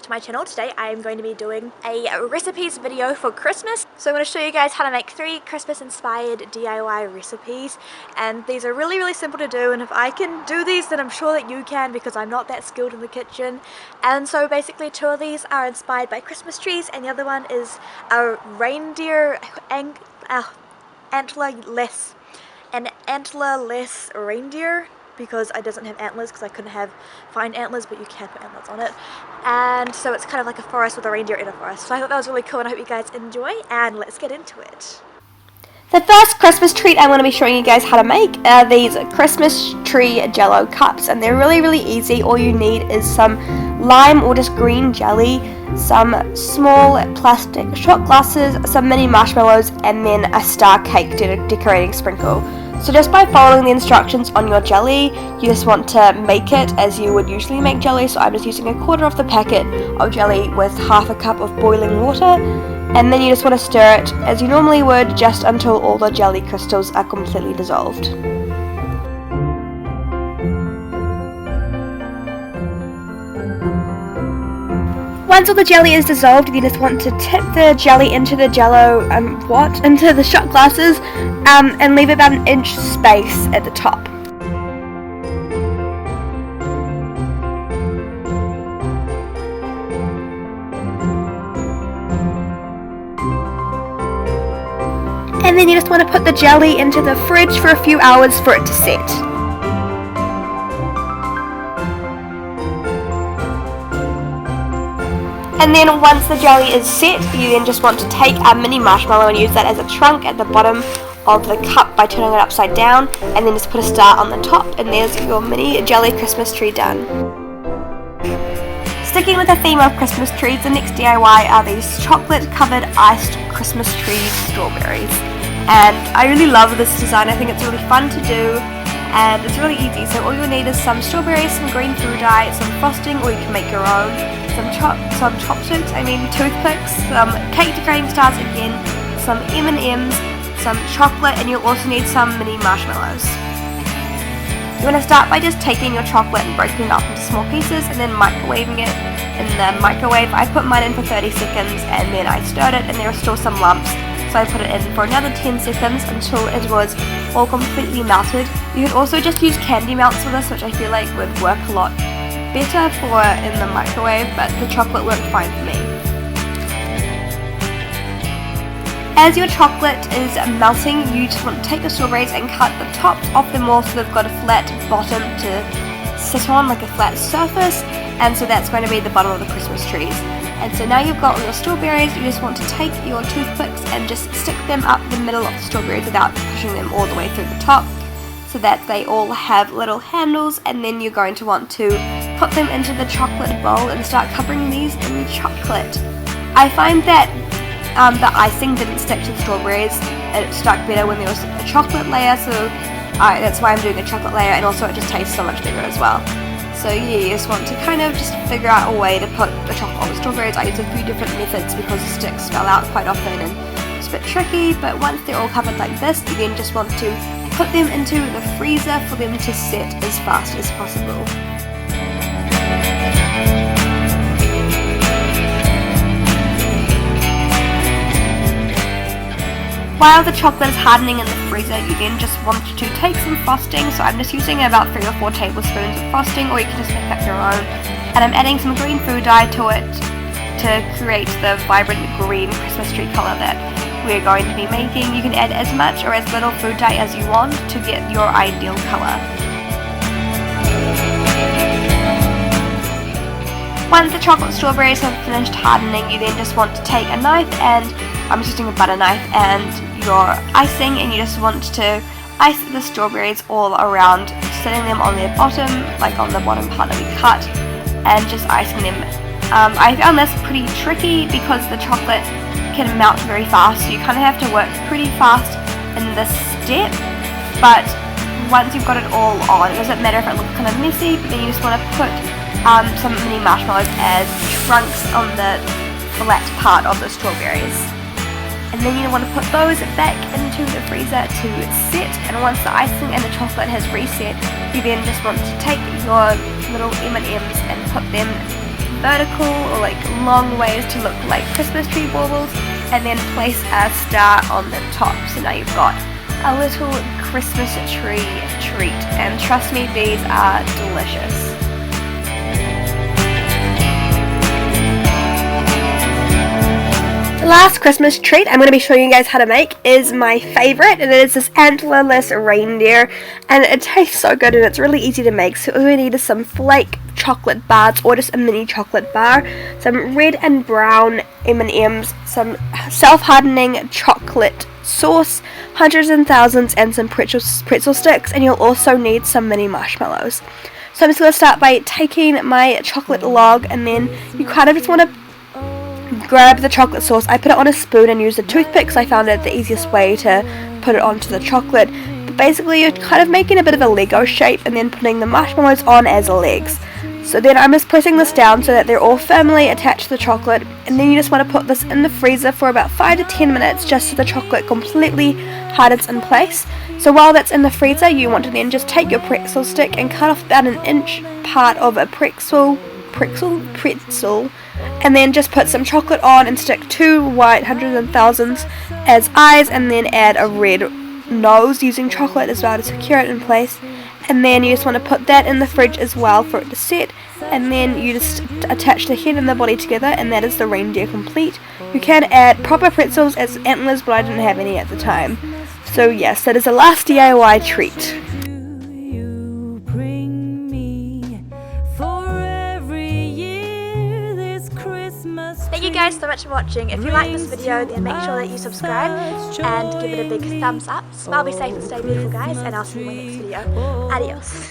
to my channel. Today I am going to be doing a recipes video for Christmas. So I'm going to show you guys how to make 3 Christmas inspired DIY recipes, and these are really simple to do, and if I can do these then I'm sure that you can, because I'm not that skilled in the kitchen. And so basically 2 of these are inspired by Christmas trees and the other one is a reindeer antlerless reindeer, because it doesn't have antlers because I couldn't find antlers, but you can put antlers on it. And so it's kind of like a forest with a reindeer in a forest. So I thought that was really cool and I hope you guys enjoy, and let's get into it. The first Christmas treat I'm going to be showing you guys how to make are these Christmas tree jello cups, and they're really easy. All you need is some lime or just green jelly, some small plastic shot glasses, some mini marshmallows, and then a star cake decorating sprinkle. So just by following the instructions on your jelly, you just want to make it as you would usually make jelly. So I'm just using 1/4 of the packet of jelly with 1/2 cup of boiling water, and then you just want to stir it as you normally would, just until all the jelly crystals are completely dissolved. Once all the jelly is dissolved, you just want to tip the jelly into the into the shot glasses, and leave about 1 inch space at the top. And then you just want to put the jelly into the fridge for a few hours for it to set. And then once the jelly is set, you then just want to take a mini marshmallow and use that as a trunk at the bottom of the cup by turning it upside down, and then just put a star on the top, and there's your mini jelly Christmas tree done. Sticking with the theme of Christmas trees, the next DIY are these chocolate covered iced Christmas tree strawberries. And I really love this design. I think it's really fun to do, and it's really easy. So all you'll need is some strawberries, some green food dye, some frosting, or you can make your own, some toothpicks, some cake decorating stars again, some M&Ms, some chocolate, and you'll also need some mini marshmallows. You want to start by just taking your chocolate and breaking it up into small pieces and then microwaving it in the microwave. I put mine in for 30 seconds and then I stirred it, and there are still some lumps, so I put it in for another 10 seconds until it was all completely melted. You could also just use candy melts for this, which I feel like would work a lot better for in the microwave, but the chocolate worked fine for me. As your chocolate is melting, you just want to take the strawberries and cut the tops off them all so they've got a flat bottom to sit on, like a flat surface, and so that's going to be the bottom of the Christmas trees. And so now you've got all your strawberries, you just want to take your toothpicks and just stick them up the middle of the strawberries without pushing them all the way through the top, so that they all have little handles, and then you're going to want to put them into the chocolate bowl and start covering these in chocolate. I find that the icing didn't stick to the strawberries, and it stuck better when there was a chocolate layer, so that's why I'm doing a chocolate layer, and also it just tastes so much bigger as well. So yeah, you just want to kind of just figure out a way to put the chocolate on the strawberries. I use a few different methods because the sticks fell out quite often and it's a bit tricky, but once they're all covered like this, you then just want to put them into the freezer for them to set as fast as possible. While the chocolate is hardening in the freezer, you then just want to take some frosting. So I'm just using about 3 or 4 tablespoons of frosting, or you can just make up your own. And I'm adding some green food dye to it to create the vibrant green Christmas tree color that we're going to be making. You can add as much or as little food dye as you want to get your ideal color. Once the chocolate strawberries have finished hardening, you then just want to take a knife, and I'm just using a butter knife, and your icing, and you just want to ice the strawberries all around, setting them on their bottom, like on the bottom part that we cut, and just icing them. I found this pretty tricky because the chocolate can melt very fast, so you kind of have to work pretty fast in this step, but once you've got it all on, it doesn't matter if it looks kind of messy, but then you just want to put some mini marshmallows as trunks on the flat part of the strawberries. And then you want to put those back into the freezer to set, and once the icing and the chocolate has reset, you then just want to take your little M&Ms and put them vertical or like long ways to look like Christmas tree baubles, and then place a star on the top. So now you've got a little Christmas tree treat, and trust me, these are delicious. The last Christmas treat I'm going to be showing you guys how to make is my favourite, and it is this antlerless reindeer, and it tastes so good and it's really easy to make. So all we need is some flake chocolate bars or just a mini chocolate bar, some red and brown M&Ms, some self-hardening chocolate sauce, hundreds and thousands, and some pretzel sticks, and you'll also need some mini marshmallows. So I'm just going to start by taking my chocolate log, and then you kind of just want to grab the chocolate sauce. I put it on a spoon and used a toothpick because I found it the easiest way to put it onto the chocolate. But basically you're kind of making a bit of a Lego shape and then putting the marshmallows on as legs. So then I'm just pressing this down so that they're all firmly attached to the chocolate, and then you just want to put this in the freezer for about 5 to 10 minutes just so the chocolate completely hardens in place. So while that's in the freezer, you want to then just take your pretzel stick and cut off about an inch part of a pretzel, and then just put some chocolate on and stick 2 white hundreds and thousands as eyes, and then add a red nose using chocolate as well to secure it in place. And then you just want to put that in the fridge as well for it to set, and then you just attach the head and the body together, and that is the reindeer complete. You can add proper pretzels as antlers, but I didn't have any at the time. So yes, that is the last DIY treat. Thank you guys so much for watching. If you like this video, then make sure that you subscribe and give it a big thumbs up. Smile, be safe, and stay beautiful, guys, and I'll see you in my next video. Adios.